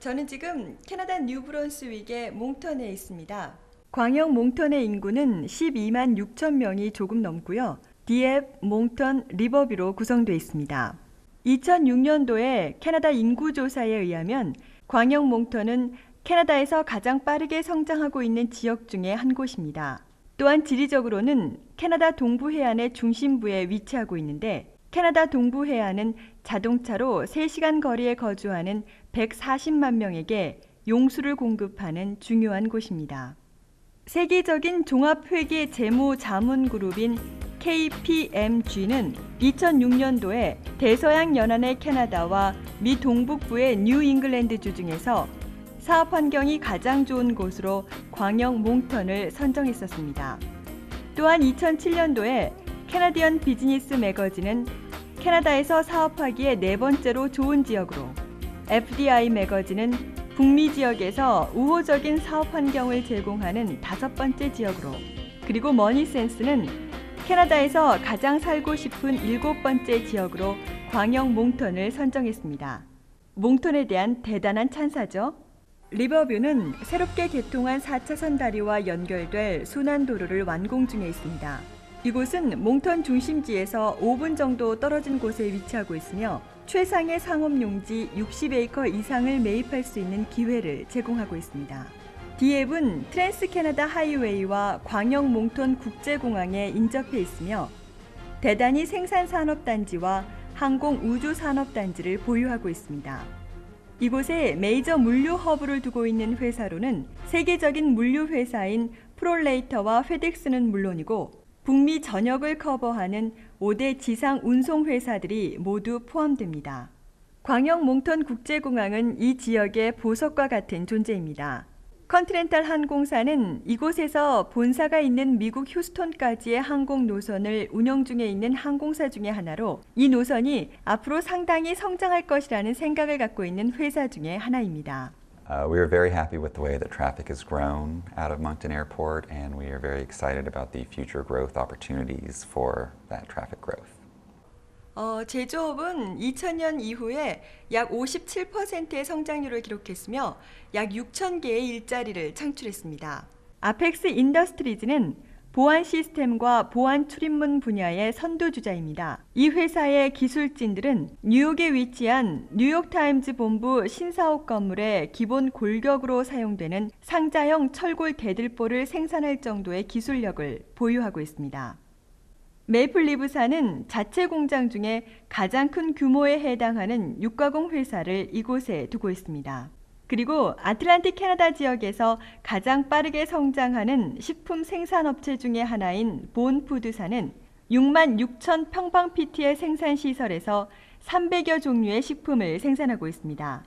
저는 지금 캐나다 뉴브런스윅의 몽턴에 있습니다. 광역 몽턴의 인구는 12만 6천 명이 조금 넘고요. 디앱, 몽턴, 리버뷰로 구성되어 있습니다. 2006년도에 캐나다 인구조사에 의하면 광역 몽턴은 캐나다에서 가장 빠르게 성장하고 있는 지역 중에 한 곳입니다. 또한 지리적으로는 캐나다 동부 해안의 중심부에 위치하고 있는데 캐나다 동부 해안은 자동차로 3시간 거리에 거주하는 140만 명에게 용수를 공급하는 중요한 곳입니다. 세계적인 종합회계 재무 자문 그룹인 KPMG는 2006년도에 대서양 연안의 캐나다와 미 동북부의 뉴 잉글랜드주 중에서 사업 환경이 가장 좋은 곳으로 광역 몽턴을 선정했었습니다. 또한 2007년도에 캐나디언 비즈니스 매거진은 캐나다에서 사업하기에 4번째로 좋은 지역으로, FDI 매거진은 북미 지역에서 우호적인 사업 환경을 제공하는 5번째 지역으로, 그리고 머니센스는 캐나다에서 가장 살고 싶은 7번째 지역으로 광역 몽턴을 선정했습니다. 몽턴에 대한 대단한 찬사죠. 리버뷰는 새롭게 개통한 4차선 다리와 연결될 순환도로를 완공 중에 있습니다. 이곳은 몽턴 중심지에서 5분 정도 떨어진 곳에 위치하고 있으며 최상의 상업용지 60에이커 이상을 매입할 수 있는 기회를 제공하고 있습니다. 디앱은 트랜스 캐나다 하이웨이와 광역 몽턴 국제공항에 인접해 있으며 대단히 생산산업단지와 항공우주산업단지를 보유하고 있습니다. 이곳에 메이저 물류 허브를 두고 있는 회사로는 세계적인 물류 회사인 프롤레이터와 페덱스는 물론이고 북미 전역을 커버하는 5대 지상 운송 회사들이 모두 포함됩니다. 광역 몽턴 국제공항은 이 지역의 보석과 같은 존재입니다. 컨티넨탈 항공사는 이곳에서 본사가 있는 미국 휴스톤까지의 항공 노선을 운영 중에 있는 항공사 중에 하나로 이 노선이 앞으로 상당히 성장할 것이라는 생각을 갖고 있는 회사 중에 하나입니다. We are very happy with the way that traffic has grown out of Moncton Airport, and we are very excited about the future growth opportunities for that traffic growth. 제조업은 2000년 이후에 약 57%의 성장률을 기록했으며 약 6천 개의 일자리를 창출했습니다. 아펙스 인더스트리즈는 보안 시스템과 보안 출입문 분야의 선두주자입니다. 이 회사의 기술진들은 뉴욕에 위치한 뉴욕타임즈 본부 신사옥 건물의 기본 골격으로 사용되는 상자형 철골 대들보를 생산할 정도의 기술력을 보유하고 있습니다. 메이플리브사는 자체 공장 중에 가장 큰 규모에 해당하는 육가공 회사를 이곳에 두고 있습니다. 그리고 아틀란틱 캐나다 지역에서 가장 빠르게 성장하는 식품 생산업체 중에 하나인 본푸드사는 6만 6천 평방피트의 생산시설에서 300여 종류의 식품을 생산하고 있습니다.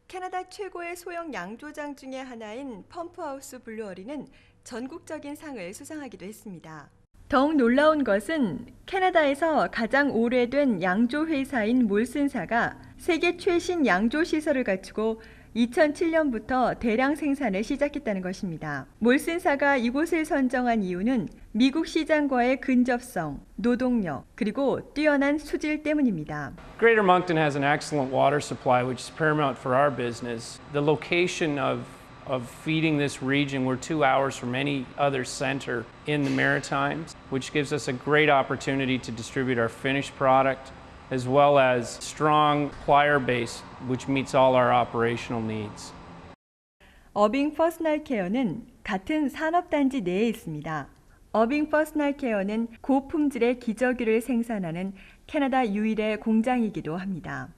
캐나다 최고의 소형 양조장 중에 하나인 펌프하우스 블루어리는 전국적인 상을 수상하기도 했습니다. 더욱 놀라운 것은 캐나다에서 가장 오래된 양조 회사인 몰슨사가 세계 최신 양조 시설을 갖추고 2007년부터 대량 생산을 시작했다는 것입니다. 몰슨사가 이곳을 선정한 이유는 미국 시장과의 근접성, 노동력, 그리고 뛰어난 수질 때문입니다. Greater Moncton has an excellent water supply, which is paramount for our business. The location of feeding this region, we're 2 hours from any other center in the Maritimes, which gives us a great opportunity to distribute our finished product, as well as strong supplier base, which meets all our operational needs. 어빙 퍼스널 케어는 같은 산업단지 내에 있습니다. 어빙 퍼스널 케어는 고품질의 기저귀를 생산하는 캐나다 유일의 공장이기도 합니다.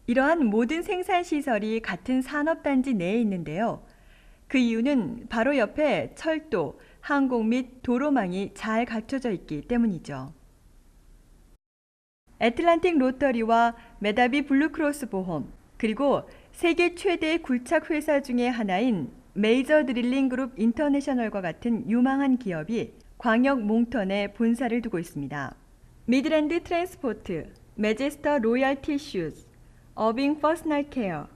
이러한 모든 생산시설이 같은 산업단지 내에 있는데요. 그 이유는 바로 옆에 철도, 항공 및 도로망이 잘 갖춰져 있기 때문이죠. 애틀란틱 로터리와 메다비 블루크로스 보험, 그리고 세계 최대의 굴착 회사 중의 하나인 메이저 드릴링 그룹 인터내셔널과 같은 유망한 기업이 광역 몽턴에 본사를 두고 있습니다. 미드랜드 트랜스포트, 매제스터 로얄 티슈즈, 어빙 퍼스널 케어,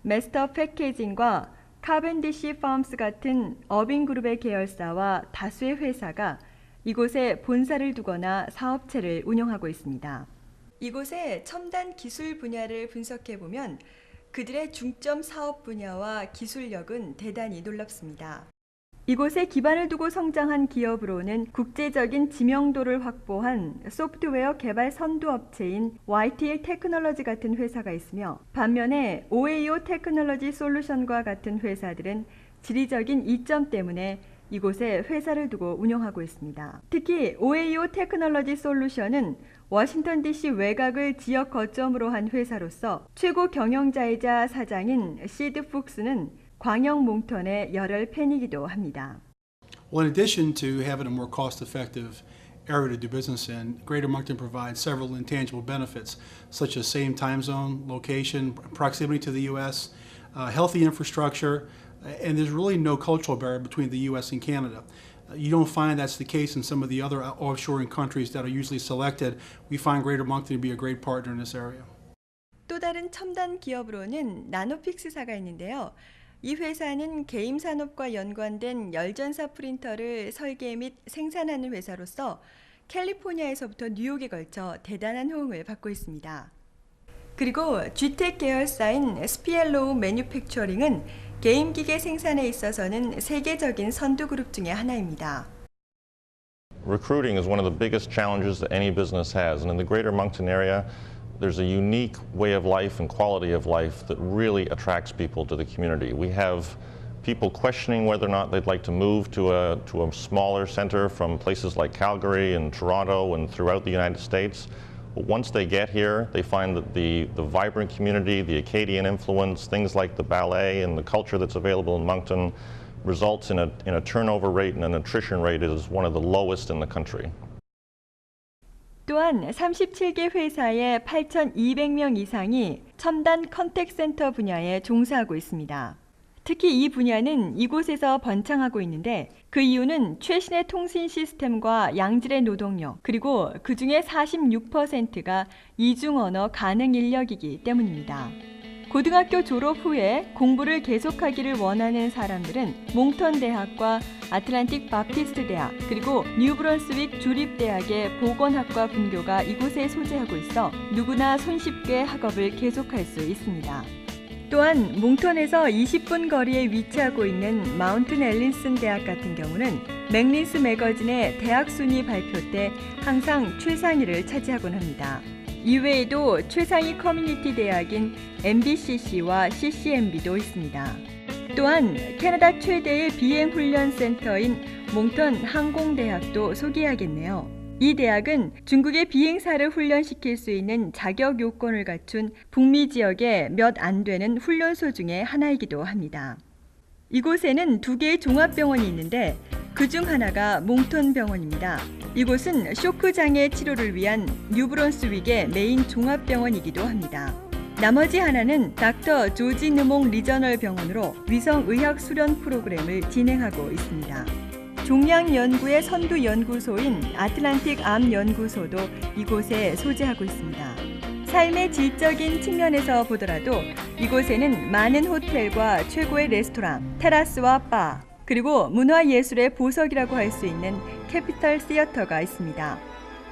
메스터 패키징과 카벤디시 팜스 같은 어빙 그룹의 계열사와 다수의 회사가 이곳에 본사를 두거나 사업체를 운영하고 있습니다. 이곳의 첨단 기술 분야를 분석해 보면 그들의 중점 사업 분야와 기술력은 대단히 놀랍습니다. 이곳에 기반을 두고 성장한 기업으로는 국제적인 지명도를 확보한 소프트웨어 개발 선두 업체인 YTL 테크놀로지 같은 회사가 있으며, 반면에 OAO 테크놀로지 솔루션과 같은 회사들은 지리적인 이점 때문에 이곳에 회사를 두고 운영하고 있습니다. 특히 OAO 테크놀로지 솔루션은 워싱턴 DC 외곽을 지역 거점으로 한 회사로서 최고 경영자이자 사장인 시드 푹스는 광역 몽턴의 열혈 팬이기도 합니다. Well, in addition to having a more cost-effective area to do business in, Greater Moncton provides several intangible benefits, such as same time zone, location, proximity to the U.S., healthy infrastructure, and there's really no cultural barrier between the U.S. and Canada. You don't find that's the case in some of the other offshoring countries that are usually selected. We find Greater Moncton to be a great partner in this area. 또 다른 첨단 기업으로는 나노픽스사가 있는데요. 이 회사는 게임 산업과 연관된 열전사 프린터를 설계 및 생산하는 회사로서 캘리포니아에서부터 뉴욕에 걸쳐 대단한 호응을 받고 있습니다. 그리고 G텍 계열사인 스피엘로우 매뉴팩처링은 게임 기계 생산에 있어서는 세계적인 선두 그룹 중에 하나입니다. Recruiting is one of the biggest challenges that any business has, and in the Greater Moncton area, there's a unique way of life and quality of life that really attracts people to the community. We have people questioning whether or not they'd like to move to a smaller center from places like Calgary and Toronto and throughout the United States. But once they get here, they find that the vibrant community, the Acadian influence, things like the ballet and the culture that's available in Moncton results in a turnover rate and an attrition rate that is one of the lowest in the country. 또한 37개 회사의 8,200명 이상이 첨단 컨택센터 분야에 종사하고 있습니다. 특히 이 분야는 이곳에서 번창하고 있는데 그 이유는 최신의 통신 시스템과 양질의 노동력, 그리고 그중에 46%가 이중 언어 가능 인력이기 때문입니다. 고등학교 졸업 후에 공부를 계속하기를 원하는 사람들은 몽턴 대학과 아틀란틱 바프티스트 대학, 그리고 뉴브런스윅 주립대학의 보건학과 분교가 이곳에 소재하고 있어 누구나 손쉽게 학업을 계속할 수 있습니다. 또한 몽턴에서 20분 거리에 위치하고 있는 마운튼 엘린슨 대학 같은 경우는 맥린스 매거진의 대학 순위 발표 때 항상 최상위를 차지하곤 합니다. 이외에도 최상위 커뮤니티 대학인 MBCC와 CCMB도 있습니다. 또한 캐나다 최대의 비행훈련센터인 몽턴 항공대학도 소개해야겠네요. 이 대학은 중국의 비행사를 훈련시킬 수 있는 자격 요건을 갖춘 북미 지역의 몇 안 되는 훈련소 중에 하나이기도 합니다. 이곳에는 2개의 종합병원이 있는데 그중 하나가 몽턴 병원입니다. 이곳은 쇼크 장애 치료를 위한 뉴브런스윅의 메인 종합병원이기도 합니다. 나머지 하나는 닥터 조지 느몽 리저널 병원으로 위성의학 수련 프로그램을 진행하고 있습니다. 종양 연구의 선두 연구소인 아틀란틱 암 연구소도 이곳에 소재하고 있습니다. 삶의 질적인 측면에서 보더라도 이곳에는 많은 호텔과 최고의 레스토랑, 테라스와 바, 그리고 문화예술의 보석이라고 할 수 있는 캐피털 시어터가 있습니다.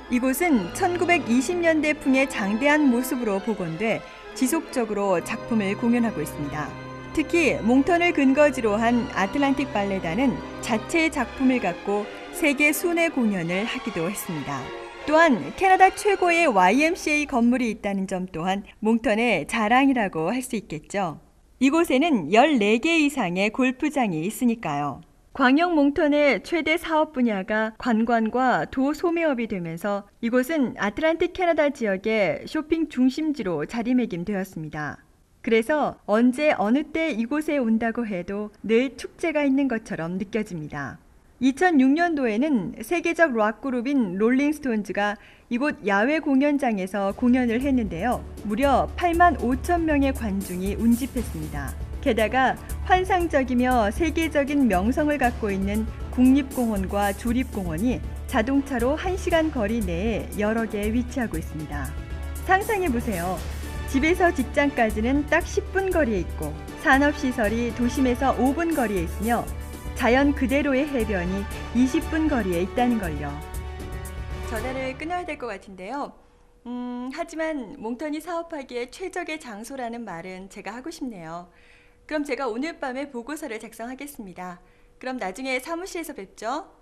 이곳은 1920년대풍의 장대한 모습으로 복원돼 지속적으로 작품을 공연하고 있습니다. 특히 몽턴을 근거지로 한 아틀란틱 발레단은 자체의 작품을 갖고 세계 순회 공연을 하기도 했습니다. 또한 캐나다 최고의 YMCA 건물이 있다는 점 또한 몽턴의 자랑이라고 할 수 있겠죠. 이곳에는 14개 이상의 골프장이 있으니까요. 광역 몽턴의 최대 사업 분야가 관광과 도 소매업이 되면서 이곳은 아틀란틱 캐나다 지역의 쇼핑 중심지로 자리매김되었습니다. 그래서 언제 어느 때 이곳에 온다고 해도 늘 축제가 있는 것처럼 느껴집니다. 2006년도에는 세계적 락 그룹인 롤링스톤즈가 이곳 야외 공연장에서 공연을 했는데요. 무려 8만 5천 명의 관중이 운집했습니다. 게다가 환상적이며 세계적인 명성을 갖고 있는 국립공원과 주립공원이 자동차로 1시간 거리 내에 여러 개 위치하고 있습니다. 상상해보세요. 집에서 직장까지는 딱 10분 거리에 있고 산업시설이 도심에서 5분 거리에 있으며 자연 그대로의 해변이 20분 거리에 있다는 걸요. 전화를 끊어야 될 것 같은데요. 하지만 몽턴이 사업하기에 최적의 장소라는 말은 제가 하고 싶네요. 그럼 제가 오늘 밤에 보고서를 작성하겠습니다. 그럼 나중에 사무실에서 뵙죠.